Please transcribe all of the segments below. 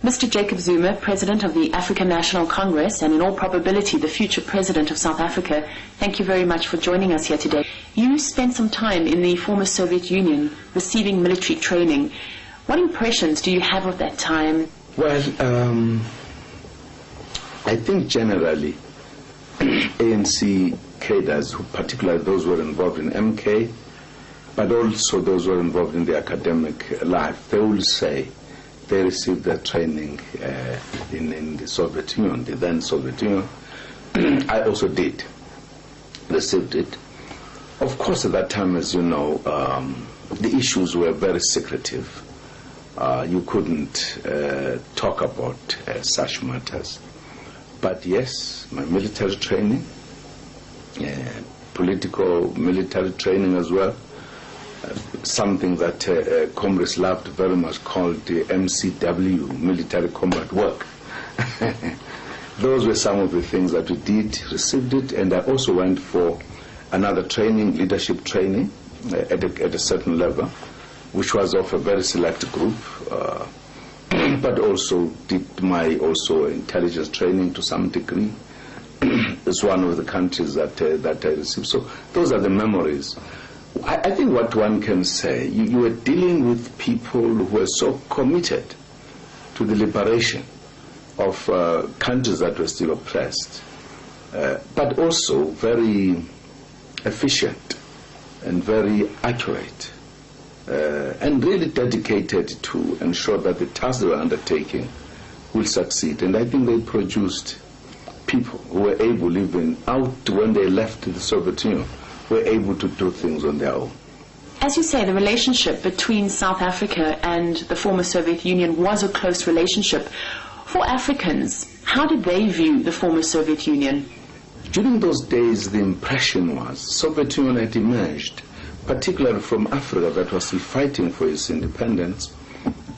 Mr. Jacob Zuma, President of the African National Congress and in all probability the future President of South Africa, thank you very much for joining us here today. You spent some time in the former Soviet Union receiving military training. What impressions do you have of that time? Well, I think generally ANC cadres, particularly those who were involved in MK, but also those who were involved in the academic life, they will say they received their training in the Soviet Union, the then Soviet Union. I also did, received it. Of course, at that time, as you know, the issues were very secretive. You couldn't talk about such matters. But yes, my military training, political military training as well, something that comrades loved very much, called the MCW, military combat work. Those were some of the things that we did, received it, and I also went for another training, leadership training, at a certain level, which was of a very select group, but also did my intelligence training to some degree. It's one of the countries that I received. So those are the memories. I think what one can say, you were dealing with people who were so committed to the liberation of countries that were still oppressed, but also very efficient and very accurate, and really dedicated to ensure that the task they were undertaking will succeed. And I think they produced people who were able, even out when they left the Soviet Union, were able to do things on their own. As you say, the relationship between South Africa and the former Soviet Union was a close relationship. For Africans, how did they view the former Soviet Union? During those days, the impression was Soviet Union had emerged, particularly from Africa that was still fighting for its independence,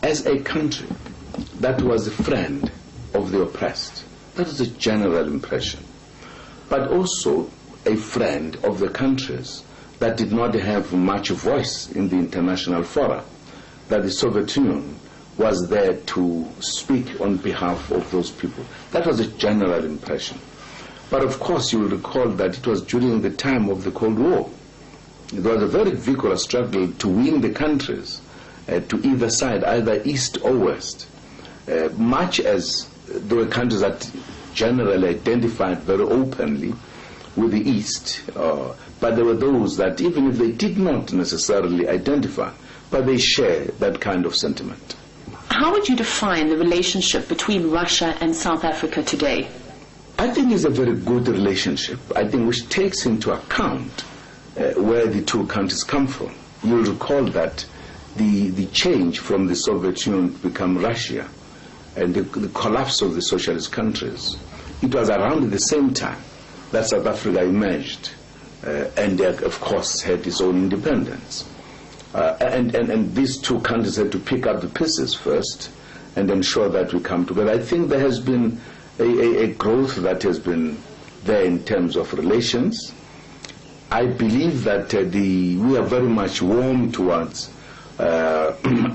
as a country that was a friend of the oppressed. That is a general impression. But also a friend of the countries that did not have much voice in the international fora, that the Soviet Union was there to speak on behalf of those people. That was a general impression. But of course you will recall that it was during the time of the Cold War. It was a very vigorous struggle to win the countries to either side, either east or west. Much as there were countries that generally identified very openly with the East, but there were those that, even if they did not necessarily identify, but they share that kind of sentiment. How would you define the relationship between Russia and South Africa today? I think it's a very good relationship, I think, which takes into account where the two countries come from. You'll recall that the change from the Soviet Union to become Russia and the collapse of the socialist countries, it was around the same time that South Africa emerged and of course had its own independence. And these two countries had to pick up the pieces first and ensure that we come together. I think there has been a growth that has been there in terms of relations. I believe that we are very much warm towards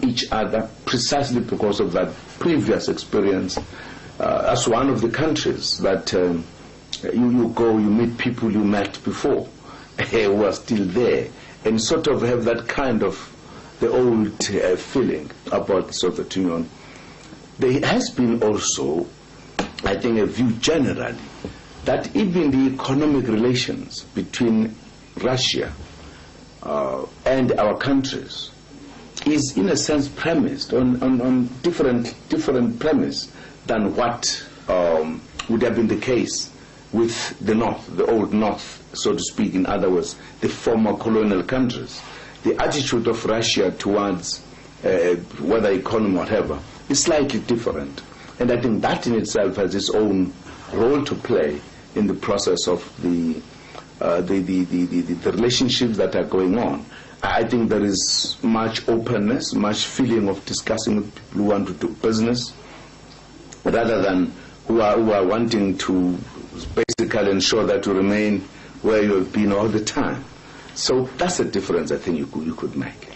each other precisely because of that previous experience as one of the countries that you go, you meet people you met before who are still there, and sort of have that kind of the old feeling about the Soviet Union. There has been also, I think, a view generally that even the economic relations between Russia and our countries is in a sense premised on different premise than what would have been the case with the North, the old North, so to speak, in other words, the former colonial countries. The attitude of Russia towards whether economy or whatever is slightly different. And I think that in itself has its own role to play in the process of the relationships that are going on. I think there is much openness, much feeling of discussing with people who want to do business, rather than who are wanting to basically ensure that you remain where you have been all the time. So that's a difference I think you could make.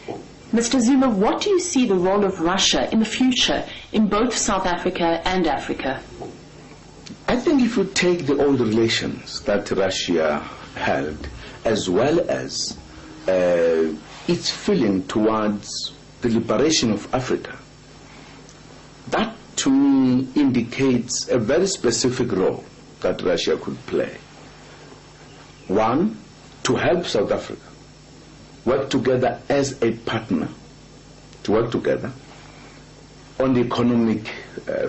Mr. Zuma, what do you see the role of Russia in the future in both South Africa and Africa? I think if you take the old relations that Russia held, as well as its feeling towards the liberation of Africa, that to me indicates a very specific role that Russia could play. One, to help South Africa work together as a partner, to work together on the economic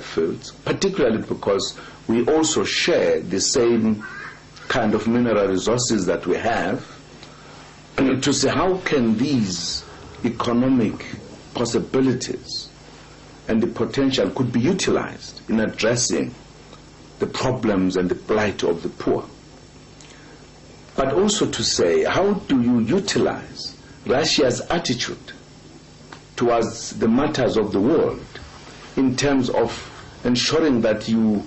fields, particularly because we also share the same kind of mineral resources that we have, to see how can these economic possibilities and the potential could be utilized in addressing the problems and the plight of the poor. But also to say, how do you utilize Russia's attitude towards the matters of the world in terms of ensuring that you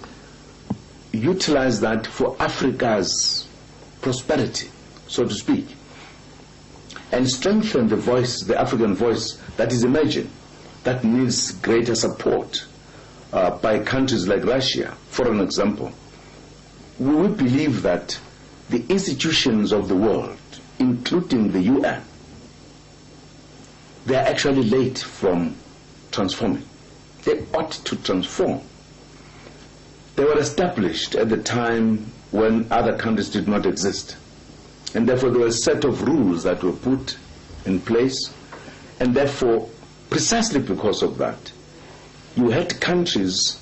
utilize that for Africa's prosperity, so to speak, and strengthen the voice, the African voice that is emerging, that needs greater support by countries like Russia. For an example, we believe that the institutions of the world, including the UN, they are actually late from transforming. They ought to transform. They were established at the time when other countries did not exist. And therefore there were a set of rules that were put in place. And therefore, precisely because of that, you had countries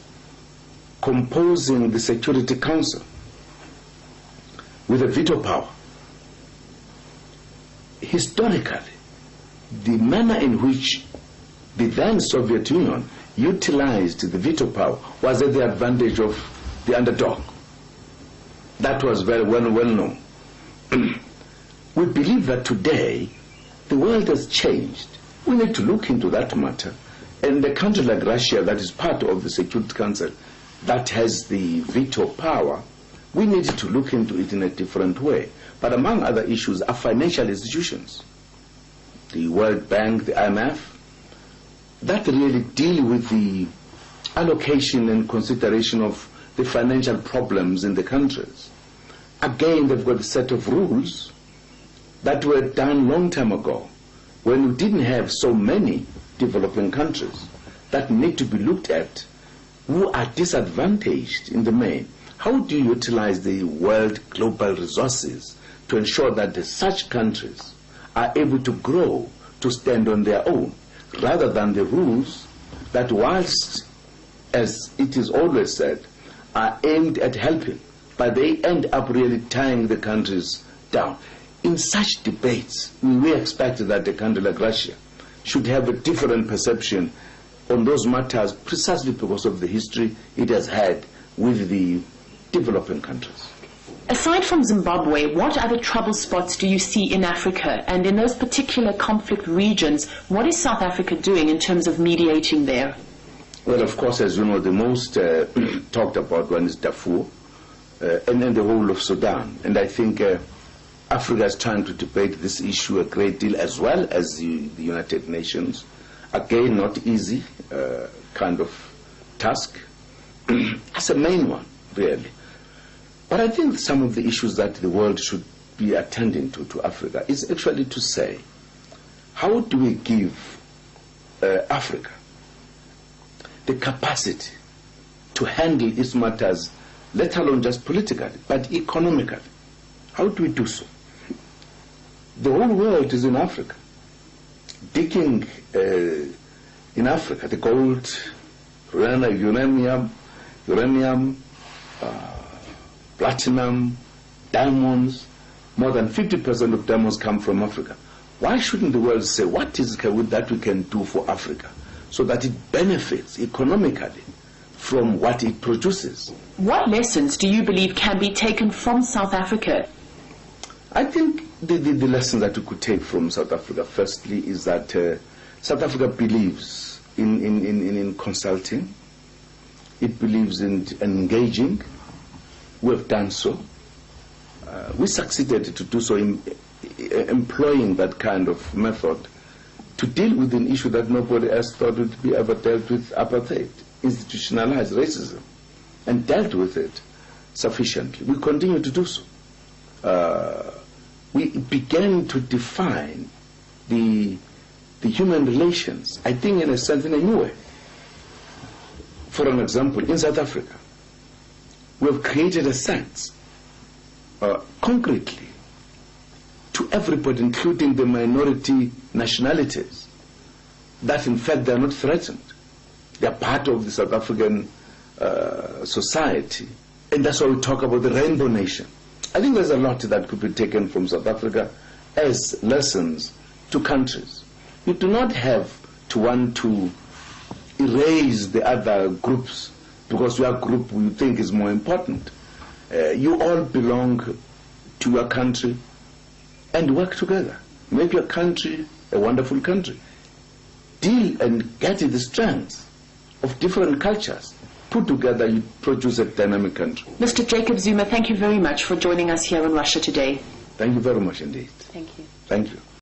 composing the Security Council with a veto power. Historically, the manner in which the then Soviet Union utilized the veto power was at the advantage of the underdog. That was very well known. We believe that today the world has changed. We need to look into that matter. And a country like Russia, that is part of the Security Council, that has the veto power, we need to look into it in a different way. But among other issues are financial institutions. The World Bank, the IMF, that really deal with the allocation and consideration of the financial problems in the countries. Again, they've got a set of rules that were done long time ago, when you didn't have so many developing countries that need to be looked at, who are disadvantaged in the main. How do you utilize the world global resources to ensure that such countries are able to grow, to stand on their own, rather than the rules that, whilst, as it is always said, are aimed at helping, but they end up really tying the countries down. In such debates, we expect that a country like Russia should have a different perception on those matters, precisely because of the history it has had with the developing countries. Aside from Zimbabwe, what other trouble spots do you see in Africa? And in those particular conflict regions, what is South Africa doing in terms of mediating there? Well, of course, as you know, the most talked about one is Darfur, and then the whole of Sudan. And I think Africa is trying to debate this issue a great deal, as well as the United Nations. Again, not easy kind of task. As a main one, really. But I think some of the issues that the world should be attending to Africa is actually to say, how do we give Africa the capacity to handle its matters, let alone just politically, but economically? How do we do so? The whole world is in Africa. Digging in Africa, the gold, uranium, platinum, diamonds, more than 50% of diamonds come from Africa. Why shouldn't the world say, what is it that we can do for Africa so that it benefits economically from what it produces? What lessons do you believe can be taken from South Africa? I think the lesson that we could take from South Africa, firstly, is that South Africa believes in consulting. It believes in engaging. We have done so. We succeeded to do so in employing that kind of method to deal with an issue that nobody else thought would be ever dealt with, apartheid, institutionalized racism, and dealt with it sufficiently. We continue to do so. We began to define the human relations, I think, in a sense, in a new way. For an example, in South Africa, we have created a sense, concretely, to everybody, including the minority nationalities, that in fact they are not threatened. They are part of the South African society. And that's why we talk about the rainbow nation. I think there's a lot that could be taken from South Africa as lessons to countries. You do not have to want to erase the other groups because your group you think is more important. You all belong to your country and work together. Make your country a wonderful country. Deal and get the strengths of different cultures. Put together, you produce a dynamic country. Mr. Jacob Zuma, thank you very much for joining us here in Russia today. Thank you very much indeed. Thank you. Thank you.